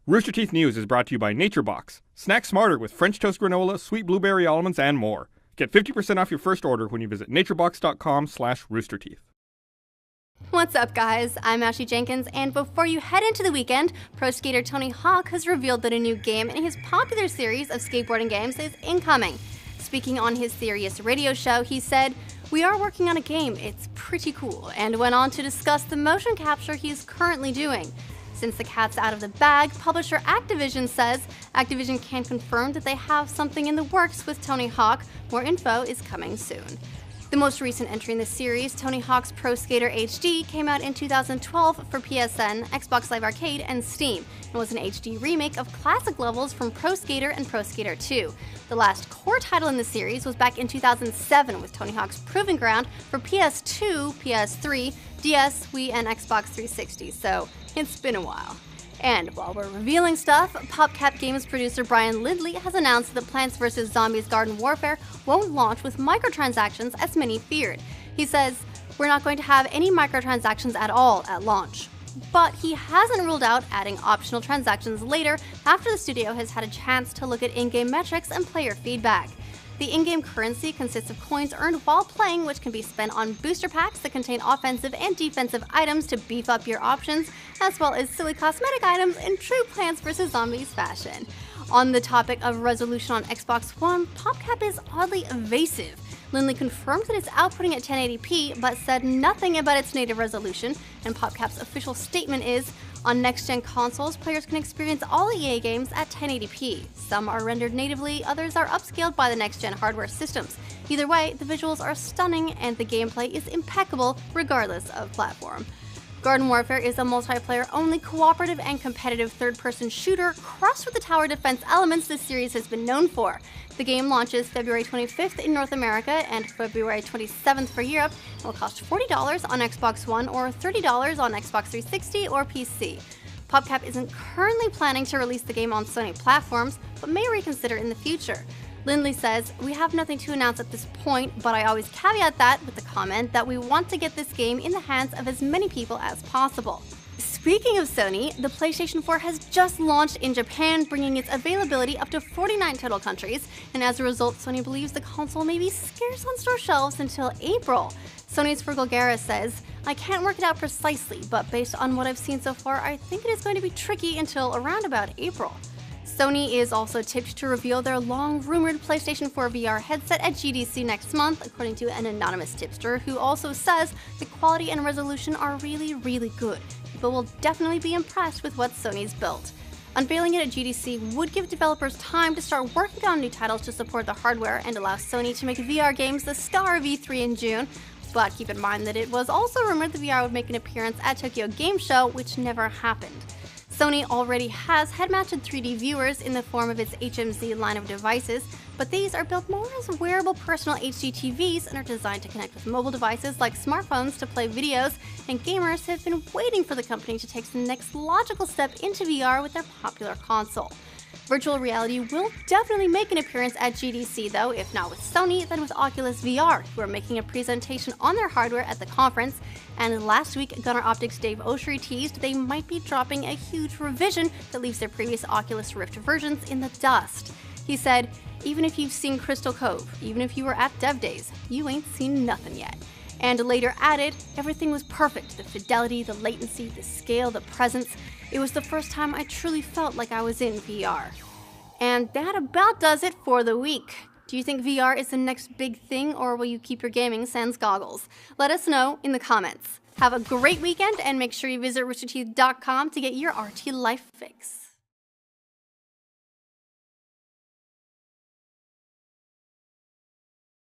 Rooster Teeth News is brought to you by NatureBox. Snack smarter with French toast granola, sweet blueberry almonds, and more. Get 50% off your first order when you visit naturebox.com/roosterteeth. What's up, guys? I'm Ashley Jenkins, and before you head into the weekend, pro skater Tony Hawk has revealed that a new game in his popular series of skateboarding games is incoming. Speaking on his Serious radio show, he said, "We are working on a game, it's pretty cool," and went on to discuss the motion capture he's currently doing. Since the cat's out of the bag, publisher Activision says Activision can confirm that they have something in the works with Tony Hawk. More info is coming soon. The most recent entry in the series, Tony Hawk's Pro Skater HD, came out in 2012 for PSN, Xbox Live Arcade, and Steam, and was an HD remake of classic levels from Pro Skater and Pro Skater 2. The last core title in the series was back in 2007 with Tony Hawk's Proving Ground for PS2, PS3, DS, Wii, and Xbox 360, so it's been a while. And while we're revealing stuff, PopCap Games producer Brian Lindley has announced that Plants vs. Zombies Garden Warfare won't launch with microtransactions as many feared. He says, "We're not going to have any microtransactions at all at launch." But he hasn't ruled out adding optional transactions later after the studio has had a chance to look at in-game metrics and player feedback. The in-game currency consists of coins earned while playing, which can be spent on booster packs that contain offensive and defensive items to beef up your options, as well as silly cosmetic items in true Plants vs. Zombies fashion. On the topic of resolution on Xbox One, PopCap is oddly evasive. Lindley confirmed that it's outputting at 1080p, but said nothing about its native resolution, and PopCap's official statement is, "On next-gen consoles, players can experience all EA games at 1080p. Some are rendered natively, others are upscaled by the next-gen hardware systems. Either way, the visuals are stunning and the gameplay is impeccable regardless of platform." Garden Warfare is a multiplayer-only cooperative and competitive third-person shooter crossed with the tower defense elements this series has been known for. The game launches February 25th in North America and February 27th for Europe and will cost $40 on Xbox One or $30 on Xbox 360 or PC. PopCap isn't currently planning to release the game on Sony platforms, but may reconsider in the future. Lindley says, "We have nothing to announce at this point, but I always caveat that with the comment that we want to get this game in the hands of as many people as possible." Speaking of Sony, the PlayStation 4 has just launched in Japan, bringing its availability up to 49 total countries, and as a result, Sony believes the console may be scarce on store shelves until April. Sony's Fergal Guerra says, "I can't work it out precisely, but based on what I've seen so far, I think it is going to be tricky until around about April." Sony is also tipped to reveal their long-rumored PlayStation 4 VR headset at GDC next month, according to an anonymous tipster who also says the quality and resolution are really good. People will definitely be impressed with what Sony's built. Unveiling it at GDC would give developers time to start working on new titles to support the hardware and allow Sony to make VR games the star of E3 in June. But keep in mind that it was also rumored the VR would make an appearance at Tokyo Game Show, which never happened. Sony already has head-mounted 3D viewers in the form of its HMZ line of devices, but these are built more as wearable personal HD TVs and are designed to connect with mobile devices like smartphones to play videos, and gamers have been waiting for the company to take the next logical step into VR with their popular console. Virtual reality will definitely make an appearance at GDC though, if not with Sony, then with Oculus VR, who are making a presentation on their hardware at the conference. And last week, Gunnar Optics' Dave Oshry teased they might be dropping a huge revision that leaves their previous Oculus Rift versions in the dust. He said, "Even if you've seen Crystal Cove, even if you were at Dev Days, you ain't seen nothing yet." And later added, "Everything was perfect, the fidelity, the latency, the scale, the presence. It was the first time I truly felt like I was in VR." And that about does it for the week. Do you think VR is the next big thing, or will you keep your gaming sans goggles? Let us know in the comments. Have a great weekend, and make sure you visit roosterteeth.com to get your RT life fix.